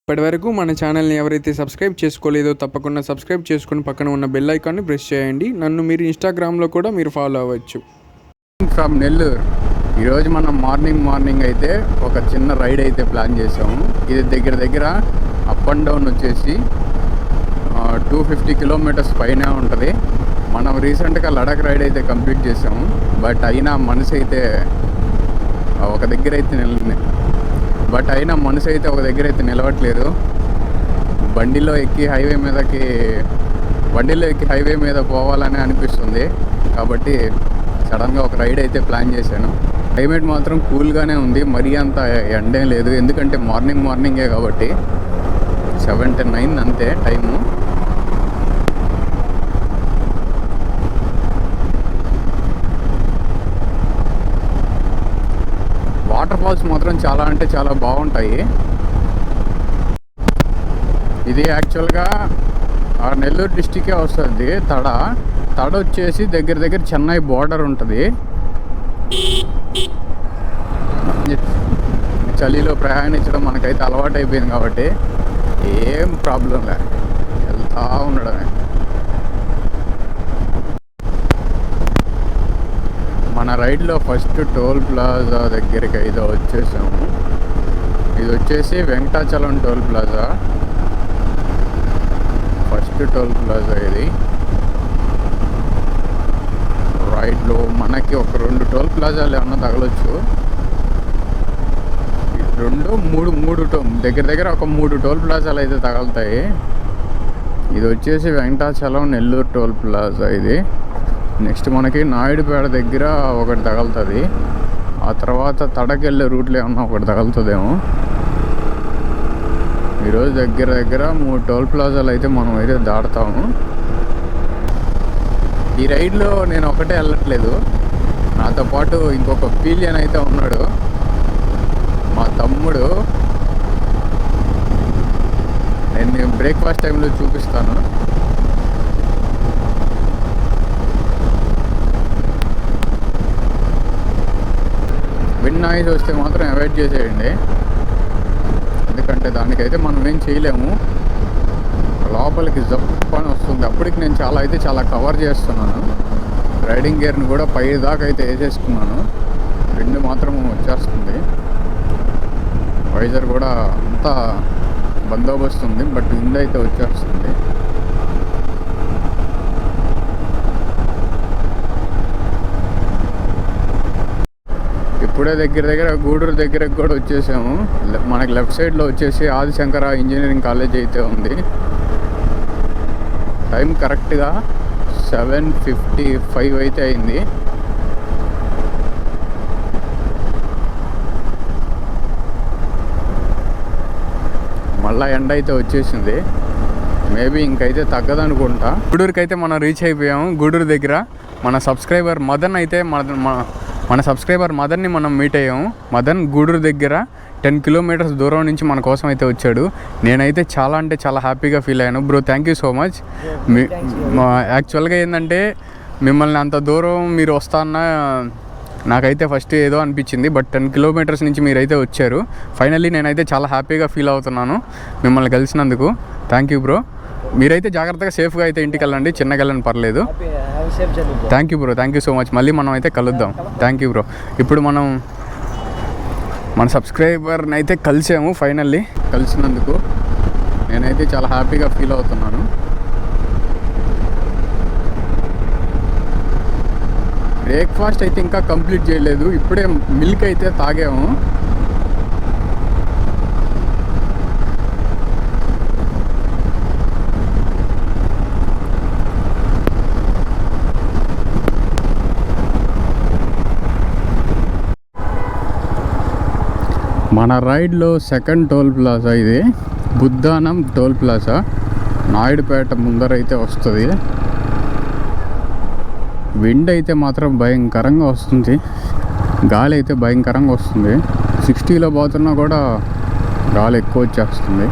ఇప్పటివరకు మన ఛానల్ని ఎవరైతే సబ్స్క్రైబ్ చేసుకోలేదో తప్పకుండా సబ్స్క్రైబ్ చేసుకుని పక్కన ఉన్న బెల్ ఐకాన్ని ప్రెస్ చేయండి. నన్ను మీరు ఇన్స్టాగ్రామ్లో కూడా మీరు ఫాలో అవ్వచ్చు. ఫ్రమ్ నెల్లూరు. ఈరోజు మనం మార్నింగ్ అయితే ఒక చిన్న రైడ్ అయితే ప్లాన్ చేసాము. ఇది దగ్గర అప్ అండ్ డౌన్ వచ్చేసి 250 కిలోమీటర్స్ పైనే ఉంటుంది. మనం రీసెంట్గా లడాక్ రైడ్ అయితే కంప్లీట్ చేసాము. బట్ అయినా మనసు అయితే ఒక దగ్గర అయితే నిలవట్లేదు. బండిలో ఎక్కి హైవే మీద పోవాలని అనిపిస్తుంది. కాబట్టి సడన్గా ఒక రైడ్ అయితే ప్లాన్ చేశాను. క్లైమేట్ మాత్రం కూల్గానే ఉంది, మరీ అంత ఎండేం లేదు. ఎందుకంటే మార్నింగే కాబట్టి 7:09 అంతే టైము. వాటర్ ఫాల్స్ మాత్రం చాలా అంటే చాలా బాగుంటాయి. ఇది యాక్చువల్గా నెల్లూరు డిస్టికే వస్తుంది. తడ వచ్చేసి దగ్గర చెన్నై బోర్డర్ ఉంటుంది. చలిలో ప్రయాణించడం మనకైతే అలవాటు అయిపోయింది కాబట్టి ఏం ప్రాబ్లం లేదు, వెళ్తా ఉండడమే. మన రైడ్లో ఫస్ట్ టోల్ ప్లాజా దగ్గరికి అయితే వచ్చేసాము. ఇది వచ్చేసి Venkatachalam toll plaza, first toll plaza ఇది. రైడ్లో మనకి ఒక 2 టోల్ ప్లాజాలు ఏమన్నా తగలొచ్చు. 2-3 దగ్గర ఒక 3 టోల్ ప్లాజాలు అయితే తగులుతాయి. ఇది వచ్చేసి వెంకటాచలం నెల్లూరు టోల్ ప్లాజా ఇది. నెక్స్ట్ మనకి నాయుడుపేట దగ్గర ఒకటి తగులుతుంది. ఆ తర్వాత తడకెళ్ళే రూట్లో ఏమన్నా ఒకటి తగులుతుందేమో. ఈరోజు దగ్గర 3 టోల్ ప్లాజాలు అయితే మనం అయితే దాటుతాము. ఈ రైడ్లో నేను ఒకటే వెళ్ళట్లేదు, నాతో పాటు ఇంకొక పీలియన్ అయితే ఉన్నాడు, మా తమ్ముడు. నేను బ్రేక్ఫాస్ట్ టైంలో చూపిస్తాను. విండ్ నాయిస్ వస్తే మాత్రం అవాయిడ్ చేసేయండి, ఎందుకంటే దానికైతే మనం ఏం చేయలేము. లోపలికి జప్పని వస్తుంది. అప్పటికి నేను చాలా కవర్ చేస్తున్నాను. రైడింగ్ గేర్ని కూడా పై దాకా అయితే వేసేసుకున్నాను. విండ్ మాత్రం వచ్చేస్తుంది. వైజర్ కూడా అంతా బందోబస్తు ఉంది, బట్ విండ్ అయితే వచ్చేస్తుంది. ఇప్పుడే దగ్గర గూడూరు దగ్గరకు కూడా వచ్చేసాము. మనకి లెఫ్ట్ సైడ్లో వచ్చేసి ఆదిశంకర ఇంజనీరింగ్ కాలేజ్ అయితే ఉంది. టైం కరెక్ట్గా 7:55 అయితే అయింది. మళ్ళీ ఎండ అయితే వచ్చేసింది. మేబీ ఇంకైతే తగ్గదనుకుంటా. గూడూరుకి అయితే మనం రీచ్ అయిపోయాము. గూడూరు దగ్గర మన సబ్స్క్రైబర్ మదన్ అయితే మన సబ్స్క్రైబర్ మదన్ని మనం మీట్ అయ్యాము. మదన్ గూడూరు దగ్గర 10 కిలోమీటర్స్ దూరం నుంచి మన కోసం అయితే వచ్చాడు. నేనైతే చాలా హ్యాపీగా ఫీల్ అయ్యాను. Bro, thank you so much. యాక్చువల్గా ఏంటంటే మిమ్మల్ని అంత దూరం మీరు వస్తాన్న నాకైతే ఫస్ట్ ఏదో అనిపించింది, బట్ 10 కిలోమీటర్స్ నుంచి మీరైతే వచ్చారు. ఫైనల్లీ నేనైతే చాలా హ్యాపీగా ఫీల్ అవుతున్నాను మిమ్మల్ని కలిసినందుకు. Thank you bro. మీరైతే జాగ్రత్తగా సేఫ్గా అయితే ఇంటికి వెళ్ళండి, చిన్నగా వెళ్ళండి, పర్లేదు. Thank you bro, thank you so much. మళ్ళీ మనం అయితే కలుద్దాం. Thank you bro. ఇప్పుడు మనం మన సబ్స్క్రైబర్ని అయితే కలిసాము. ఫైనల్లీ కలిసినందుకు నేనైతే చాలా హ్యాపీగా ఫీల్ అవుతున్నాను. బ్రేక్ఫాస్ట్ అయితే ఇంకా కంప్లీట్ చేయలేదు, ఇప్పుడే మిల్క్ అయితే తాగాము. మన రైడ్లో సెకండ్ టోల్ ప్లాజా ఇది, బుద్ధానం టోల్ ప్లాజా. నాయుడుపేట ముందరైతే వస్తుంది. విండ్ అయితే మాత్రం భయంకరంగా వస్తుంది, గాలి అయితే భయంకరంగా వస్తుంది. 60లో పోతున్నా కూడా గాలి ఎక్కువ వచ్చేస్తుంది.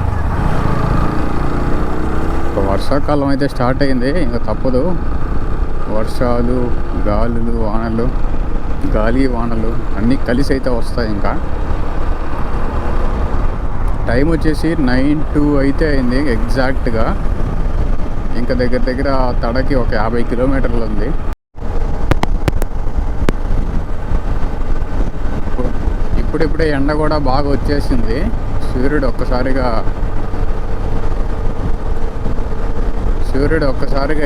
వర్షాకాలం అయితే స్టార్ట్ అయింది, ఇంకా తప్పదు. వర్షాలు, గాలి వానలు అన్నీ కలిసి అయితే వస్తాయి. ఇంకా టైం వచ్చేసి 9:02 అయితే అయింది ఎగ్జాక్ట్గా. ఇంకా దగ్గర దగ్గర తడకి ఒక 50 కిలోమీటర్లు ఉంది. ఇప్పుడిప్పుడే ఎండ కూడా బాగా వచ్చేసింది. సూర్యుడు ఒక్కసారిగా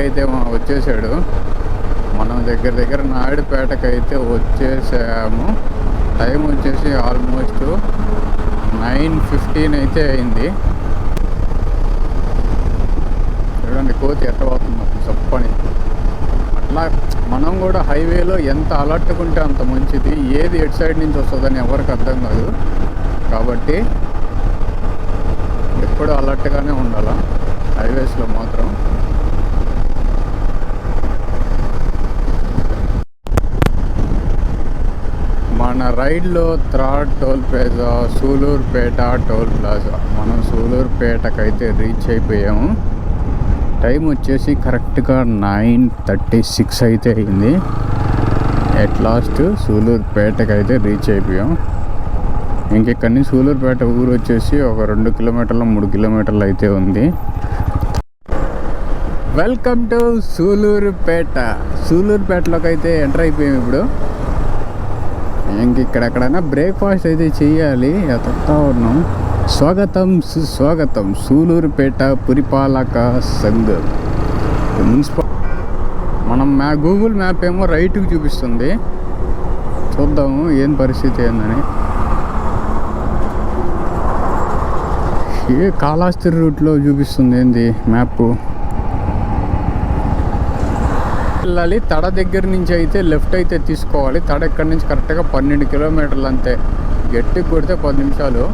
అయితే వచ్చేసాడు. మనం దగ్గర దగ్గర నాయుడుపేటకి అయితే వచ్చేసాము. టైం వచ్చేసి ఆల్మోస్ట్ 9:15 అయితే అయింది. చూడండి కోతి ఎట్ట పోతుంది చెప్పని. అట్లా మనం కూడా హైవేలో ఎంత అలర్ట్గా ఉంటే అంత మంచిది. ఏది ఎటు సైడ్ నుంచి వస్తుందని ఎవరికి అర్థం కాదు. కాబట్టి ఎప్పుడు అలర్ట్గానే ఉండాలి హైవేస్లో మాత్రం. మన రైడ్లో third toll plaza Sullurpeta toll plaza. మనం సూలూరుపేటకైతే రీచ్ అయిపోయాము. టైం వచ్చేసి కరెక్ట్గా 9:36 అయితే అయింది. ఎట్ లాస్ట్ సూలూరుపేటకి అయితే రీచ్ అయిపోయాం. ఇంకెక్కడి నుంచి సూలూరుపేట ఊరు వచ్చేసి ఒక 2 కిలోమీటర్లు 3 కిలోమీటర్లు అయితే ఉంది. Welcome to Sullurpeta. సూలూరుపేటలోకి అయితే ఎంటర్ అయిపోయాం ఇప్పుడు. ఇంకెక్కడెక్కడైనా బ్రేక్ఫాస్ట్ అయితే చెయ్యాలి. ఎత్తా ఉన్నాం. స్వాగతం సుస్వాగతం సూలూరుపేట పురపాలక సంఘం మున్సిపల్. మనం గూగుల్ మ్యాప్ ఏమో రైట్కి చూపిస్తుంది. చూద్దాము ఏం పరిస్థితి ఏందని. ఏ కాళహస్తి రూట్లో చూపిస్తుంది ఏంది మ్యాప్. వెళ్ళాలి. తడ దగ్గర నుంచి అయితే లెఫ్ట్ అయితే తీసుకోవాలి. తడ ఎక్కడి నుంచి కరెక్ట్గా 12 కిలోమీటర్లు అంతే. గట్టికి కొడితే 10 నిమిషాలు.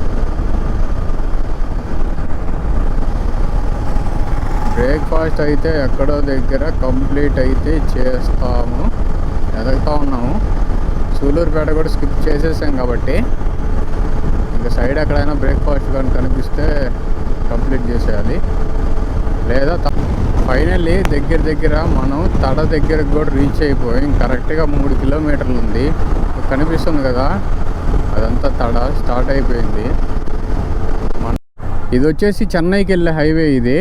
బ్రేక్ఫాస్ట్ అయితే ఎక్కడో దగ్గర కంప్లీట్ అయితే చేస్తాము. ఎదుగుతూ ఉన్నాము. సూలూరుపేట కూడా స్కిప్ చేసేసాం కాబట్టి ఇంకా సైడ్ ఎక్కడైనా బ్రేక్ఫాస్ట్ కానీ కనిపిస్తే కంప్లీట్ చేసేయాలి. లేదా ఫైనల్లీ దగ్గర మనం తడ దగ్గరకు కూడా రీచ్ అయిపోయి కరెక్ట్గా 3 కిలోమీటర్లు ఉంది. కనిపిస్తుంది కదా, అదంతా తడ స్టార్ట్ అయిపోయింది. ఇది వచ్చేసి చెన్నైకి వెళ్ళే హైవే. ఇది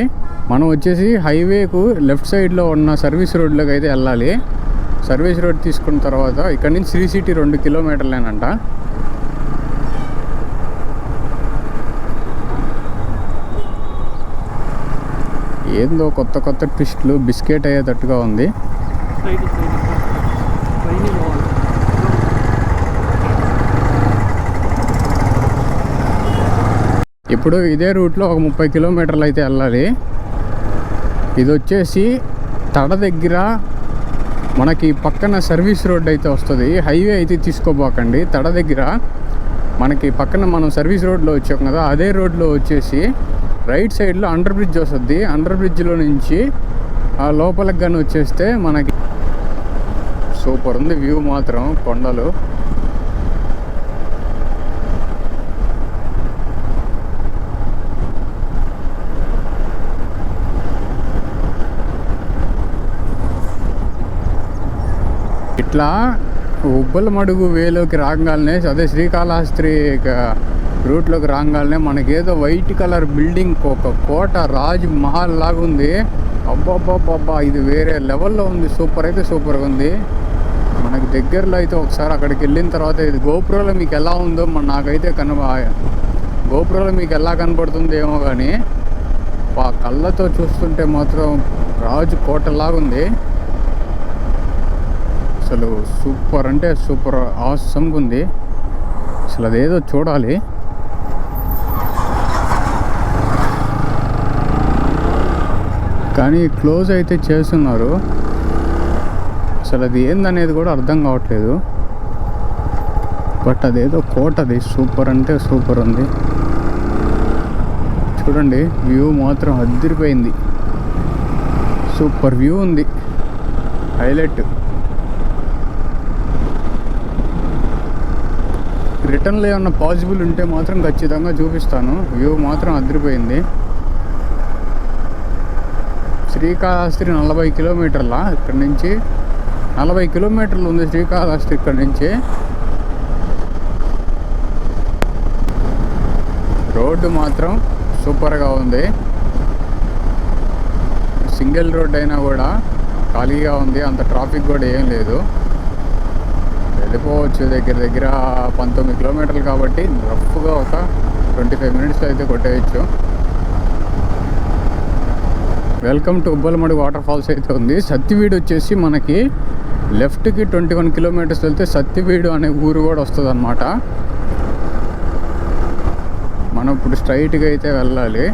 మనం వచ్చేసి హైవేకు లెఫ్ట్ సైడ్లో ఉన్న సర్వీస్ రోడ్లోకి అయితే వెళ్ళాలి. సర్వీస్ రోడ్ తీసుకున్న తర్వాత ఇక్కడ నుంచి శ్రీ సిటీ 2 కిలోమీటర్లేనంట. ఏందో కొత్త ట్విస్ట్లు. బిస్కెట్ అయ్యేటట్టుగా ఉంది. ఇప్పుడు ఇదే రూట్లో ఒక 30 కిలోమీటర్లు అయితే వెళ్ళాలి. ఇది వచ్చేసి తడ దగ్గర మనకి పక్కన సర్వీస్ రోడ్ అయితే వస్తుంది. హైవే అయితే తీసుకోబోకండి. తడ దగ్గర మనకి పక్కన మనం సర్వీస్ రోడ్లో వచ్చాం కదా, అదే రోడ్లో వచ్చేసి రైట్ సైడ్లో అండర్ బ్రిడ్జ్ వస్తుంది. అండర్ బ్రిడ్జ్లో నుంచి ఆ లోపలికి కానీ వచ్చేస్తే మనకి సూపర్ ఉంది వ్యూ మాత్రం. కొండలు ఇట్లా ఉబ్బల మడుగు వేలోకి రాగానే, అదే శ్రీకాళహస్తి రూట్లోకి రాగానే మనకేదో వైట్ కలర్ బిల్డింగ్ ఒక కోట రాజ్ మహల్ లాగా ఉంది. అబ్బాబ్బాబ్బా ఇది వేరే లెవెల్లో ఉంది. సూపర్ అయితే సూపర్గా ఉంది. మనకి దగ్గరలో అయితే ఒకసారి అక్కడికి వెళ్ళిన తర్వాత ఇది గోపురంలో మీకు ఎలా ఉందో నాకైతే గోపురంలో మీకు ఎలా కనపడుతుంది ఏమో కానీ ఆ కళ్ళతో చూస్తుంటే మాత్రం రాజు కోటలాగుంది. అసలు సూపర్ అంటే సూపర్ ఆసమ్గా ఉంది. అసలు అదేదో చూడాలి. కానీ క్లోజ్ అయితే చేస్తున్నారు. అసలు అది ఏందనేది కూడా అర్థం కావట్లేదు. బట్ అదేదో కోటది సూపర్ అంటే సూపర్ ఉంది. చూడండి వ్యూ మాత్రం అదిరిపోయింది. సూపర్ వ్యూ ఉంది. హైలైట్. రిటర్న్లో ఏమన్నా పాసిబుల్ ఉంటే మాత్రం ఖచ్చితంగా చూపిస్తాను. వ్యూ మాత్రం అదిరిపోయింది. శ్రీకాళహస్తి 40 కిలోమీటర్ల ఇక్కడ నుంచి 40 కిలోమీటర్లు ఉంది శ్రీకాళహస్తి ఇక్కడ నుంచి. రోడ్డు మాత్రం సూపర్గా ఉంది. సింగిల్ రోడ్ అయినా కూడా ఖాళీగా ఉంది, అంత ట్రాఫిక్ కూడా ఏం లేదు. వెళ్ళిపోవచ్చు. దగ్గర దగ్గర 19 కిలోమీటర్లు కాబట్టి రఫ్గా ఒక 25 మినిట్స్లో అయితే కొట్టేయచ్చు. Welcome to Ubbalamadugu water falls అయితే ఉంది. సత్తివీడు వచ్చేసి మనకి లెఫ్ట్కి 21 కిలోమీటర్స్ వెళ్తే సత్తివీడు అనే ఊరు కూడా వస్తుంది అన్నమాట. మనం ఇప్పుడు స్ట్రైట్గా అయితే వెళ్ళాలి.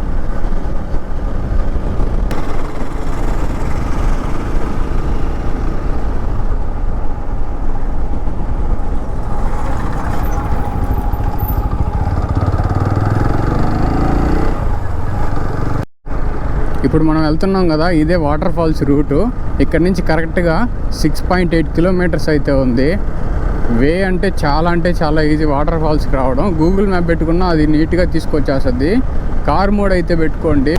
ఇప్పుడు మనం వెళ్తున్నాం కదా, ఇదే వాటర్ ఫాల్స్ రూటు. ఇక్కడ నుంచి కరెక్ట్గా 6.8 కిలోమీటర్స్ అయితే ఉంది. వే అంటే చాలా ఈజీ వాటర్ ఫాల్స్కి రావడం. గూగుల్ మ్యాప్ పెట్టుకున్నా అది నీట్గా తీసుకొచ్చేస్తుంది. కార్ మోడ్ అయితే పెట్టుకోండి.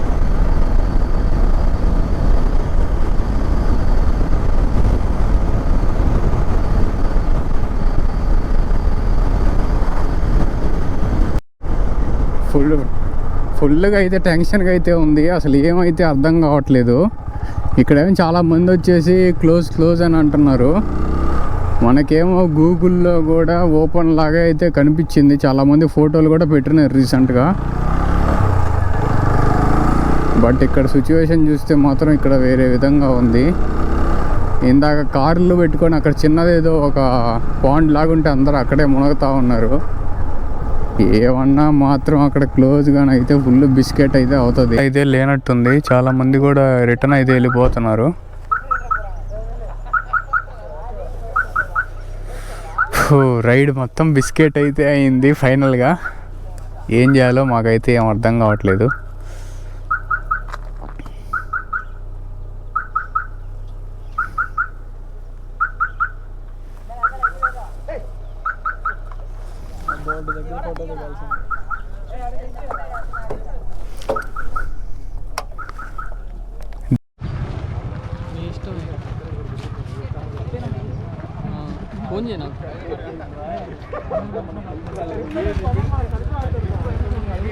ఫుల్గా అయితే టెన్షన్గా అయితే ఉంది. అసలు ఏమైతే అర్థం కావట్లేదు. ఇక్కడేమో చాలామంది వచ్చేసి క్లోజ్ అని అంటున్నారు. మనకేమో గూగుల్లో కూడా ఓపెన్ లాగా అయితే కనిపించింది. చాలామంది ఫోటోలు కూడా పెట్టినారు రీసెంట్గా. బట్ ఇక్కడ సిచ్యువేషన్ చూస్తే మాత్రం ఇక్కడ వేరే విధంగా ఉంది. ఇందాక కార్లు పెట్టుకొని అక్కడ చిన్నదేదో ఒక పాండ్ లాగా ఉంటే అందరూ అక్కడే మునగుతూ ఉన్నారు. ఏమన్నా మాత్రం అక్కడ క్లోజ్గానైతే ఫుల్ బిస్కెట్ అయితే అవుతుంది. అయితే లేనట్టుంది. చాలామంది కూడా రిటర్న్ అయితే వెళ్ళిపోతున్నారు. రైడ్ మొత్తం బిస్కెట్ అయితే అయింది. ఫైనల్గా ఏం చేయాలో మాకైతే ఏం అర్థం కావట్లేదు.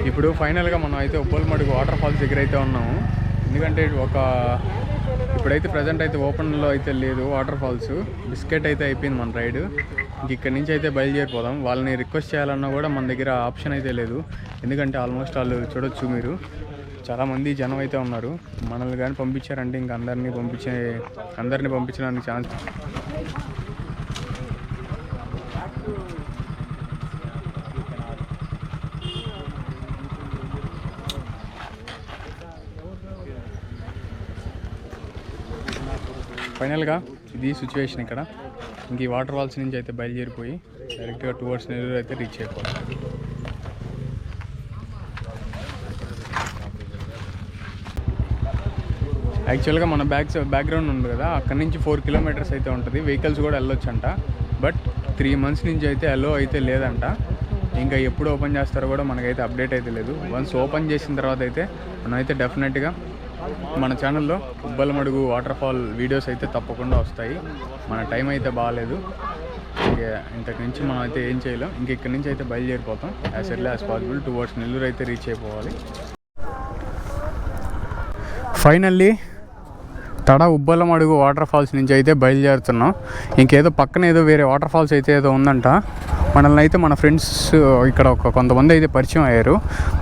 ఇప్పుడు ఫైనల్గా మనం అయితే ఉబ్బలమడుగు వాటర్ ఫాల్స్ దగ్గర అయితే ఉన్నాము. ఎందుకంటే ఇప్పుడైతే ప్రజెంట్ అయితే ఓపెన్లో అయితే లేదు వాటర్ ఫాల్స్. బిస్కెట్ అయితే అయిపోయింది మన రైడ్. ఇక్కడ నుంచి అయితే బయలుదేరిపోదాం. వాళ్ళని రిక్వెస్ట్ చేయాలన్నా కూడా మన దగ్గర ఆప్షన్ అయితే లేదు. ఎందుకంటే ఆల్మోస్ట్ వాళ్ళు చూడొచ్చు మీరు, చాలామంది జనం అయితే ఉన్నారు. మనల్ని కానీ పంపించారంటే ఇంక అందరినీ పంపించడానికి ఛాన్స్. ఫైనల్గా ఇది సిచ్యువేషన్ ఇక్కడ. ఇంక ఈ వాటర్ ఫాల్స్ నుంచి అయితే బయలుదేరిపోయి డైరెక్ట్గా టువర్డ్స్ నెల్లూరు అయితే రీచ్ అయిపోవాలి. యాక్చువల్గా మన బ్యాక్గ్రౌండ్ ఉంది కదా, అక్కడ నుంచి 4 కిలోమీటర్స్ అయితే ఉంటుంది. వెహికల్స్ కూడా వెళ్ళొచ్చు అంట. బట్ 3 months నుంచి అయితే అలో అయితే లేదంట. ఇంకా ఎప్పుడు ఓపెన్ చేస్తారో కూడా మనకైతే అప్డేట్ అయితే లేదు. వన్స్ ఓపెన్ చేసిన తర్వాత అయితే మనమైతే డెఫినెట్గా మన ఛానల్లో ఉబ్బలమడుగు వాటర్ ఫాల్ వీడియోస్ అయితే తప్పకుండా వస్తాయి. మన టైం అయితే బాగాలేదు. ఇంతకు నుంచి మనం అయితే ఏం చేయలేం. ఇంక ఇక్కడి నుంచి అయితే బయలుదేరిపోతాం as early as possible towards Nellore అయితే రీచ్ అయిపోవాలి. ఫైనల్లీ ఉబ్బలమడుగు వాటర్ ఫాల్స్ నుంచి అయితే బయలుదేరుతున్నాం. ఇంకేదో పక్కన ఏదో వేరే వాటర్ ఫాల్స్ అయితే ఏదో ఉందంట. మనల్ని అయితే మన ఫ్రెండ్స్ ఇక్కడ కొంతమంది అయితే పరిచయం అయ్యారు.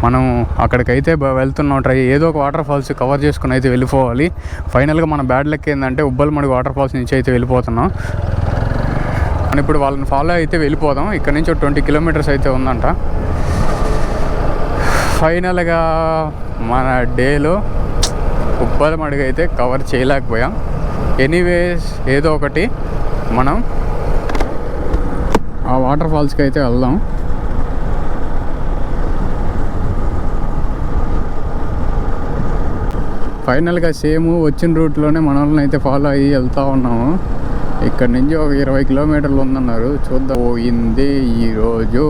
మనం అక్కడికైతే వెళ్తున్నాం. ఏదో ఒక వాటర్ ఫాల్స్ కవర్ చేసుకుని అయితే వెళ్ళిపోవాలి. ఫైనల్గా మన బ్యాడ్ లక్ ఏంటంటే ఉబ్బలమడుగు వాటర్ ఫాల్స్ నుంచి అయితే వెళ్ళిపోతున్నాం. మనం ఇప్పుడు వాళ్ళని ఫాలో అయితే వెళ్ళిపోదాం. ఇక్కడ నుంచి 20 కిలోమీటర్స్ అయితే ఉందంట. ఫైనల్గా మన డేలో ఉబ్బలమడుగు అయితే కవర్ చేయలేకపోయాం. ఎనీవేస్ ఏదో ఒకటి మనం ఆ వాటర్ ఫాల్స్కి అయితే వెళ్దాం. ఫైనల్గా సేమ్ వచ్చిన రూట్లోనే మనల్ని అయితే ఫాలో అయ్యి వెళ్తూ ఉన్నాము. ఇక్కడ నుంచి ఒక 20 కిలోమీటర్లు ఉందన్నారు. చూద్దాం. పోయింది ఈరోజు.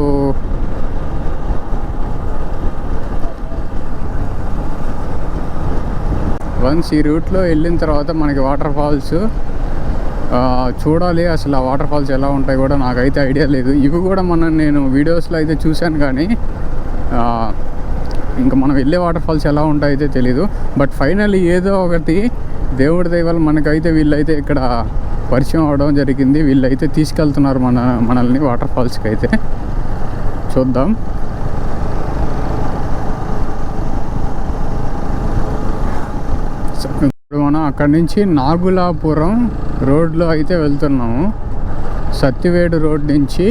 వన్స్ ఈ రూట్లో వెళ్ళిన తర్వాత మనకి వాటర్ ఫాల్స్ చూడాలి. అసలు ఆ వాటర్ ఫాల్స్ ఎలా ఉంటాయి కూడా నాకైతే ఐడియా లేదు. ఇవి కూడా నేను వీడియోస్లో అయితే చూశాను, కానీ ఇంకా మనం వెళ్ళే వాటర్ ఫాల్స్ ఎలా ఉంటాయో అయితే తెలీదు. బట్ ఫైనల్లీ ఏదో ఒకటి దేవుడి దయ వల్ల మనకైతే వీళ్ళైతే ఇక్కడ పరిచయం అవడం జరిగింది. వీళ్ళైతే తీసుకెళ్తున్నారు మనల్ని వాటర్ ఫాల్స్కి అయితే. చూద్దాం. ఇప్పుడు మనం అక్కడి నుంచి నాగులాపురం రోడ్లో అయితే వెళ్తున్నాము. సత్తివేడు రోడ్ నుంచి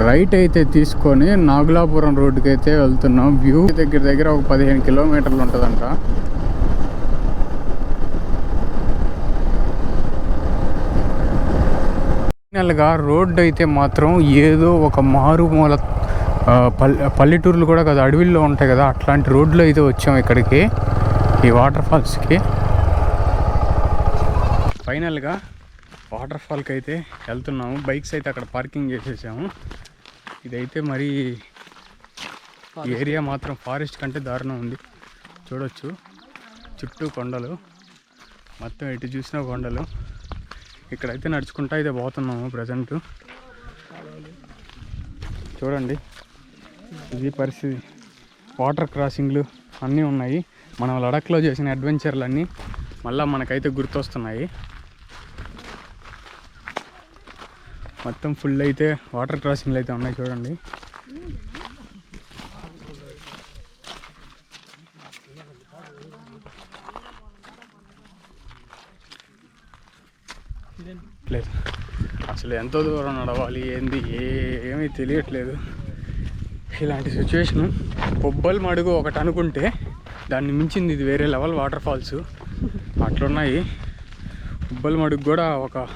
రైట్ అయితే తీసుకొని నాగులాపురం రోడ్డుకి అయితే వెళ్తున్నాం. వ్యూ దగ్గర ఒక 15 కిలోమీటర్లు ఉంటుందంట. ఫైనల్గా రోడ్డు అయితే మాత్రం ఏదో ఒక మారుమూల పల్లెటూర్లు కూడా కదా, అడవిల్లో ఉంటాయి కదా, అట్లాంటి రోడ్లు అయితే వచ్చాం ఇక్కడికి, ఈ వాటర్ ఫాల్స్కి. ఫైనల్గా వాటర్ ఫాల్కి అయితే వెళ్తున్నాము. బైక్స్ అయితే అక్కడ పార్కింగ్ చేసేసాము. ఇదైతే మరి ఈ ఏరియా మాత్రం ఫారెస్ట్ కంటే దారుణం ఉంది. చూడొచ్చు, చుట్టూ కొండలు, మొత్తం ఎటు చూసినా కొండలు. ఇక్కడైతే నడుచుకుంటా అయితే పోతున్నాము ప్రజెంట్. చూడండి, ఇది పరిస్థితి. వాటర్ క్రాసింగ్లు అన్నీ ఉన్నాయి. మనం లడఖ్లో చేసిన అడ్వెంచర్లు అన్నీ మళ్ళీ మనకైతే గుర్తొస్తున్నాయి. మొత్తం ఫుల్ అయితే వాటర్ క్రాసింగ్లు అయితే ఉన్నాయి. చూడండి, లేదు అసలు ఎంతో దూరం నడవాలి ఏంది ఏమీ తెలియట్లేదు. ఇలాంటి సిచ్యువేషను. బొబ్బల్ మడుగు ఒకటి అనుకుంటే దాన్ని మించింది ఇది వేరే లెవెల్ వాటర్ ఫాల్స్ అట్లున్నాయి. బొబ్బల్ మడుగు కూడా ఒక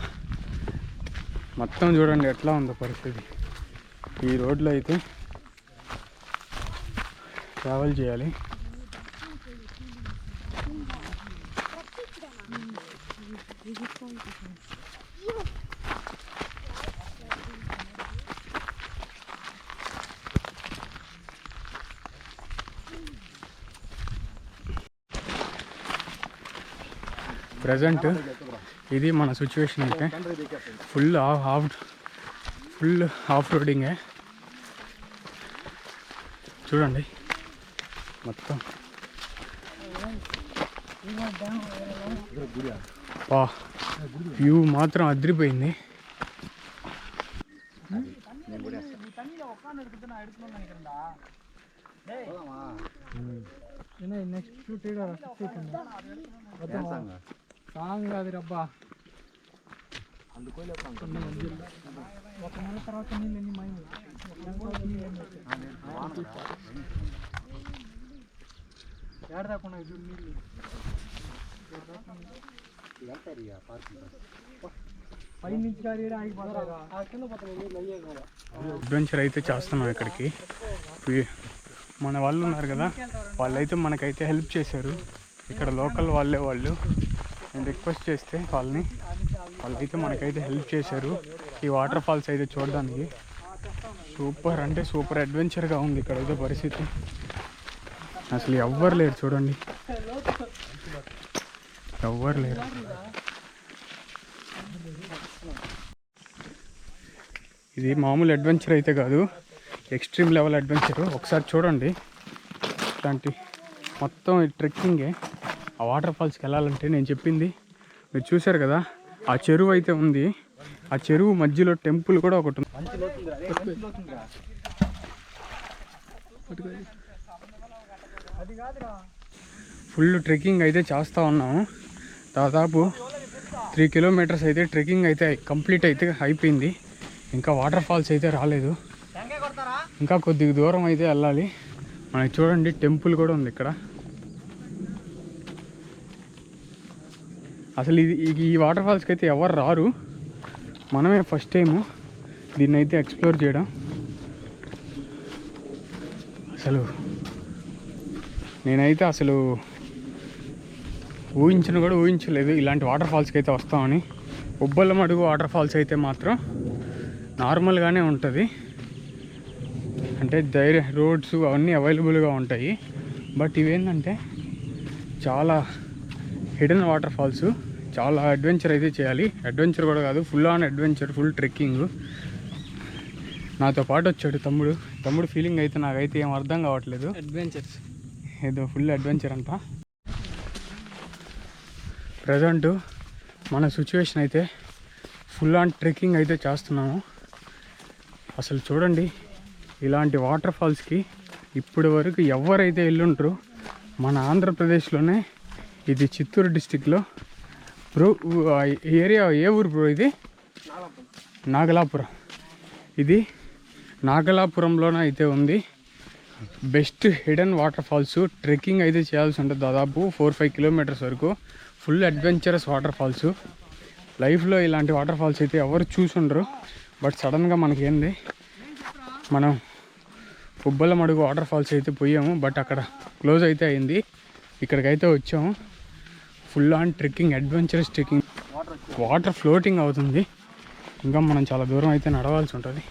మొత్తం చూడండి ఎట్లా ఉందో పరిస్థితి. ఈ రోడ్లో అయితే ట్రావెల్ చేయాలి. ప్రజెంట్ ఇది మన సిచ్యువేషన్ అయితే ఫుల్ ఆఫ్ రోడింగే. చూడండి మొత్తం వ్యూ మాత్రం అదిరిపోయింది. సాంగ్ అది రబ్బా ఒక నెల తర్వాత నీళ్ళు ఎన్ని మైండ్ ఏడదాకుండా నీళ్ళు పై నుంచి అడ్వెంచర్ అయితే చేస్తున్నాం ఇక్కడికి. మన వాళ్ళు ఉన్నారు కదా, వాళ్ళైతే మనకైతే హెల్ప్ చేశారు. ఇక్కడ లోకల్ వాళ్ళు నేను రిక్వెస్ట్ చేస్తే వాళ్ళైతే మనకైతే హెల్ప్ చేశారు. ఈ వాటర్ ఫాల్స్ అయితే చూడడానికి సూపర్ అంటే సూపర్ అడ్వెంచర్గా ఉంది ఇక్కడైతే పరిస్థితి. అసలు ఎవ్వరు లేరు చూడండి, ఎవ్వరు లేరు. ఇది మామూలు అడ్వెంచర్ అయితే కాదు, ఎక్స్ట్రీమ్ లెవెల్ అడ్వెంచరు. ఒకసారి చూడండి, ఇట్లాంటి మొత్తం ట్రెక్కింగే. ఆ వాటర్ ఫాల్స్కి వెళ్ళాలంటే నేను చెప్పింది మీరు చూశారు కదా, ఆ చెరువు అయితే ఉంది. ఆ చెరువు మధ్యలో టెంపుల్ కూడా ఒకటి ఉంది. ఫుల్ ట్రెక్కింగ్ అయితే చేస్తూ ఉన్నాము. దాదాపు 3 కిలోమీటర్స్ అయితే ట్రెక్కింగ్ అయితే కంప్లీట్ అయితే అయిపోయింది. ఇంకా వాటర్ ఫాల్స్ అయితే రాలేదు, ఇంకా కొద్దిగా దూరం అయితే వెళ్ళాలి. మనకి చూడండి టెంపుల్ కూడా ఉంది ఇక్కడ. అసలు ఈ వాటర్ ఫాల్స్కి అయితే ఎవరు రారు, మనమే ఫస్ట్ టైము దీన్ని అయితే ఎక్స్ప్లోర్ చేయడం. అసలు నేనైతే అసలు ఊహించలేదు ఇలాంటి వాటర్ ఫాల్స్కి అయితే వస్తామని. ఉబ్బల మడుగు వాటర్ ఫాల్స్ అయితే మాత్రం నార్మల్గానే ఉంటుంది, అంటే రోడ్స్ అవన్నీ అవైలబుల్గా ఉంటాయి. బట్ ఇవేంటంటే చాలా హిడెన్ వాటర్ ఫాల్స్, చాలా అడ్వెంచర్ అయితే చేయాలి. అడ్వెంచర్ కూడా కాదు, full on adventure, full trekking. నాతో పాటు వచ్చాడు తమ్ముడు, తమ్ముడు ఫీలింగ్ అయితే నాకైతే ఏం అర్థం కావట్లేదు. అడ్వెంచర్స్ ఏదో ఫుల్ అడ్వెంచర్ అంట. ప్రజెంట్ మన సిచ్యువేషన్ అయితే ఫుల్ ఆన్ ట్రెక్కింగ్ అయితే చేస్తున్నాము. అసలు చూడండి, ఇలాంటి వాటర్ ఫాల్స్కి ఇప్పటి వరకు ఎవరైతే వెళ్ళుంటారో మన ఆంధ్రప్రదేశ్లోనే, ఇది చిత్తూరు డిస్టిక్లో బ్రో ఏరియా. ఏ ఊరు బ్రో ఇది? నాగలాపురం. ఇది నాగలాపురంలోనే అయితే ఉంది best hidden waterfalls. Trekking అయితే చేయాల్సి ఉంటుంది దాదాపు 4-5 కిలోమీటర్స్ వరకు. Full adventurous waterfalls. లైఫ్లో ఇలాంటి వాటర్ ఫాల్స్ అయితే ఎవరు చూసుండరు. బట్ సడన్గా మనకేంది, మనం ఉబ్బల మడుగు వాటర్ ఫాల్స్ అయితే పోయాము, బట్ అక్కడ క్లోజ్ అయితే అయింది. ఇక్కడికైతే వచ్చాము. Full on trekking, adventurous trekking. Water floating అవుతుంది. ఇంకా మనం చాలా దూరం అయితే నడవాల్సి ఉంటుంది.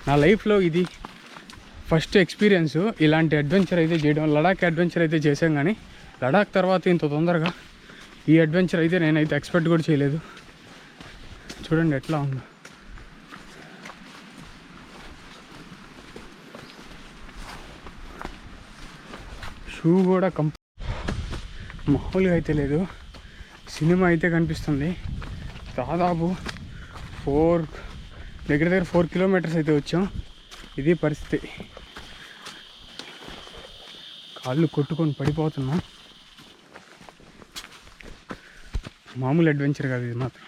నా లైఫ్లో ఇది ఫస్ట్ ఎక్స్పీరియన్స్ ఇలాంటి అడ్వెంచర్ అయితే చేయడం. లడాక్ అడ్వెంచర్ అయితే చేసాం, కానీ లడాక్ తర్వాత ఇంత తొందరగా ఈ అడ్వెంచర్ అయితే నేనైతే ఎక్స్పెక్ట్ కూడా చేయలేదు. చూడండి ఎట్లా ఉందో. షూ కూడా మామూలుగా అయితే లేదు. సినిమా అయితే కనిపిస్తుంది. దాదాపు దగ్గర 4 కిలోమీటర్స్ అయితే వచ్చాం. ఇది పరిస్థితి. కాళ్ళు కొట్టుకొని పడిపోతున్నాం. మామూలు అడ్వెంచర్ కాదు ఇది మాత్రం,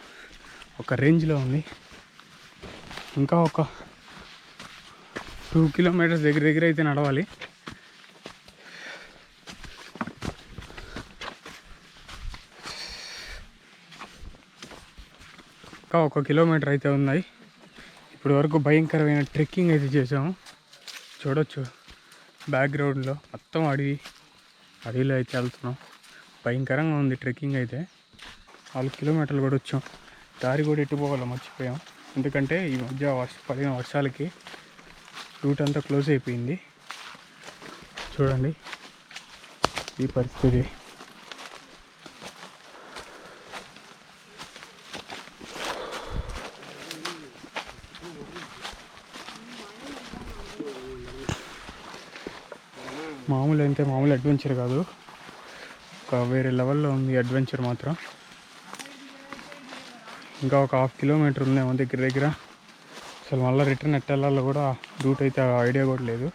ఒక రేంజ్లో ఉంది. ఇంకా ఒక 2 కిలోమీటర్స్ దగ్గర అయితే నడవాలి. ఇంకా 1 కిలోమీటర్ అయితే ఉన్నాయి. ఇప్పుడు వరకు భయంకరమైన ట్రెక్కింగ్ అయితే చేసాము. చూడొచ్చు బ్యాక్గ్రౌండ్లో మొత్తం అడవిలో అయితే వెళ్తున్నాం. భయంకరంగా ఉంది ట్రెక్కింగ్ అయితే. 4 కిలోమీటర్లు కూడా వచ్చాం. దారి కూడా ఎటు పోవాలో మర్చిపోయాం. ఎందుకంటే ఈ మధ్య పడిన వర్షాలకి రూట్ అంతా క్లోజ్ అయిపోయింది. చూడండి ఈ పరిస్థితి. మామూలు అడ్వెంచర్ కాదు, ఒక వేరే లెవెల్లో ఉంది అడ్వెంచర్ మాత్రం. ఇంకా ఒక 1/2 కిలోమీటర్ ఉందేమో దగ్గర. అసలు మళ్ళీ రిటర్న్ ఎట్ వెళ్ళాలో కూడా రూట్ అయితే ఐడియా కూడా లేదు.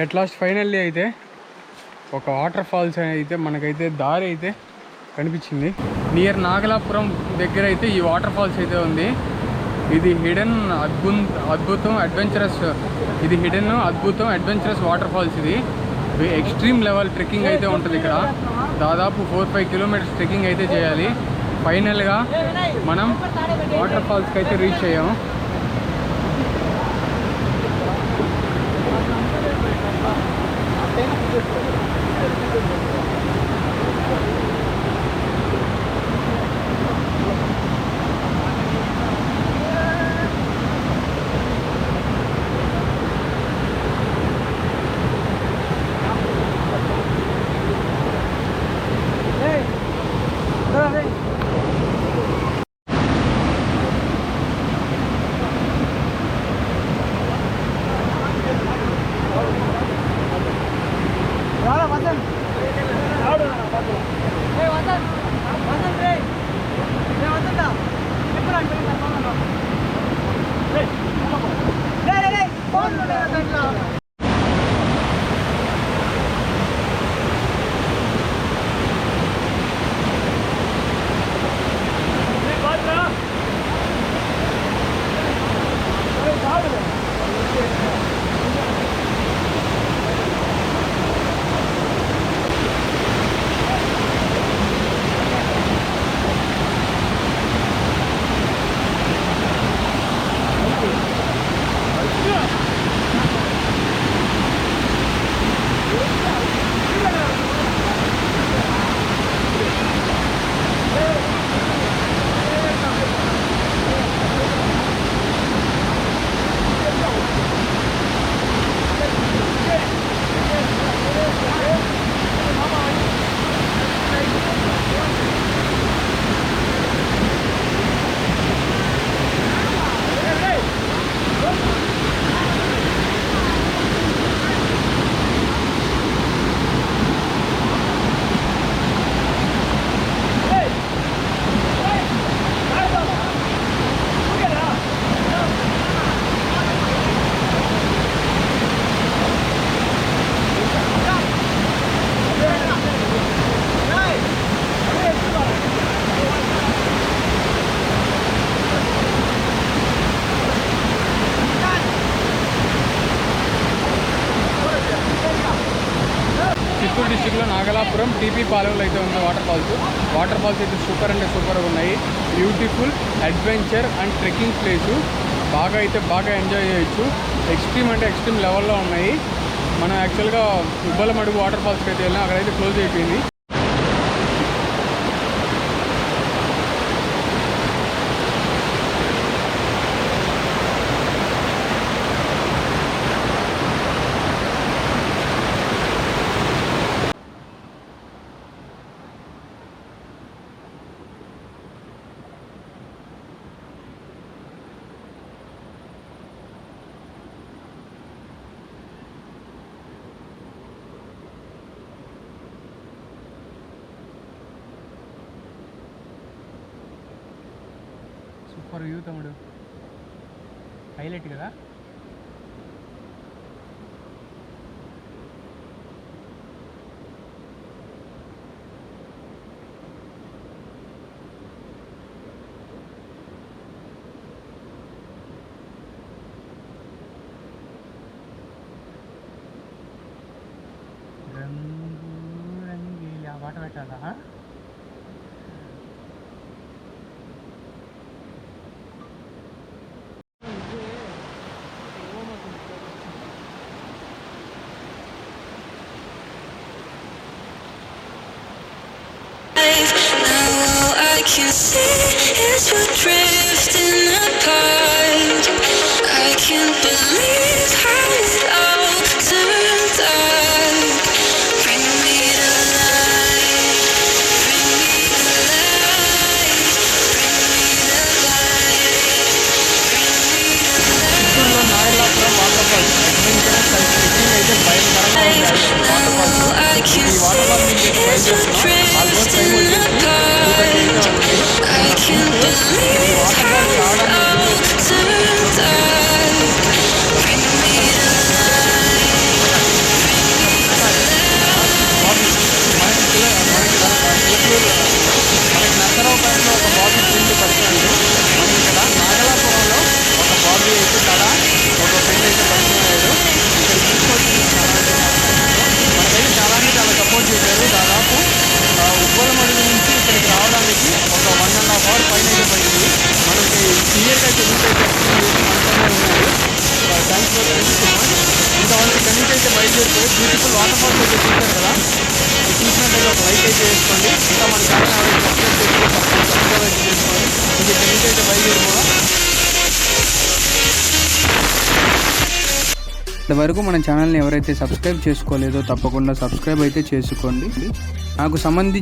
ఎట్ లాస్ట్ ఫైనల్లీ అయితే ఒక వాటర్ ఫాల్స్ అయితే మనకైతే దారి అయితే కనిపించింది. నియర్ నాగలాపురం దగ్గర అయితే ఈ వాటర్ ఫాల్స్ అయితే ఉంది. ఇది హిడెన్ అద్భుతం అడ్వెంచరస్ వాటర్ ఫాల్స్. ఇది ఎక్స్ట్రీమ్ లెవెల్ ట్రెక్కింగ్ అయితే ఉంటుంది ఇక్కడ. దాదాపు 4-5 కిలోమీటర్స్ ట్రెక్కింగ్ అయితే చేయాలి. ఫైనల్గా మనం వాటర్ ఫాల్స్కి అయితే రీచ్ అయ్యాము. నాగలాపురం టీపీ పాలెంలో అయితే ఉంది వాటర్ ఫాల్స్ అయితే సూపర్ అంటే సూపర్గా ఉన్నాయి. Beautiful adventure and trekking place. బాగా ఎంజాయ్ చేయొచ్చు. ఎక్స్ట్రీమ్ అంటే ఎక్స్ట్రీమ్ లెవెల్లో ఉన్నాయి. మనం యాక్చువల్గా ఉబ్బలమడుగు వాటర్ ఫాల్స్కి అయితే వెళ్ళాం, అక్కడైతే క్లోజ్ అయిపోయింది. సూపర్ వ్యూ తమ్ముడు, హైలైట్ కదా. రంగురంగిలా పాట పెట్టాలా? I can see as we're drifting apart. I can't believe how it all turned dark. Bring me to life, bring me to life, bring me to life, bring me to life. చిత్తూరులో Nagalapuram waterfalls adventurous and trekking అయితే భయంకరంగా ఉంది. Waterfalls ఈ waterfalls నుంచి బయలుదేరుతున్నాం. Almost time వచ్చేసి 2:30 అయితే అవుతుంది. ఈ వాటర్ ఫాల్స్ రావడానికి మనకి నర్సరావుపేటలో ఒక బాబీ ఫ్రెండ్ పరిచయం. మనకి ఇక్కడ నాగలాపురంలో ఒక బాబీ అయితే కదా ఒక ఫ్రెండ్ అయితే పరిచయం అయ్యాడు. ఇక్కడ తీసుకొచ్చి మనకైతే చాలా సపోర్ట్ చేశారు. దాదాపు ఉబ్బలమడుగు నుంచి ఇక్కడికి రావడానికి ఒక 1.5 hour పైన అయితే పడింది. మనకి క్లియర్గా అయితే రూట్ అయితే ఎక్స్ప్లెయిన్ చేసి మనతోనే ఉన్నారు. Thank you so much. ఇంతవరకు ఇక్కడి నుంచి అయితే బయలుదేరిపోయి బ్యూటిఫుల్ వాటర్ ఫాల్స్ అయితే చూశారు కదా. చూసినట్లయితే ఒక లైక్ అయితే చేసుకోండి. ఇంకా మన ఛానల్ ఎవరైతే సబ్స్క్రైబ్ సబ్స్క్రైబ్ అయితే చేసుకోండి. ఇంక ఇక్కడి నుంచి అయితే బయలుదేరిపోవడం. ఇంతవరకు మన ఛానల్ని ఎవరైతే సబ్స్క్రైబ్ చేసుకోలేదో తప్పకుండా సబ్స్క్రైబ్ అయితే చేసుకోండి. నాకు సంబంధించి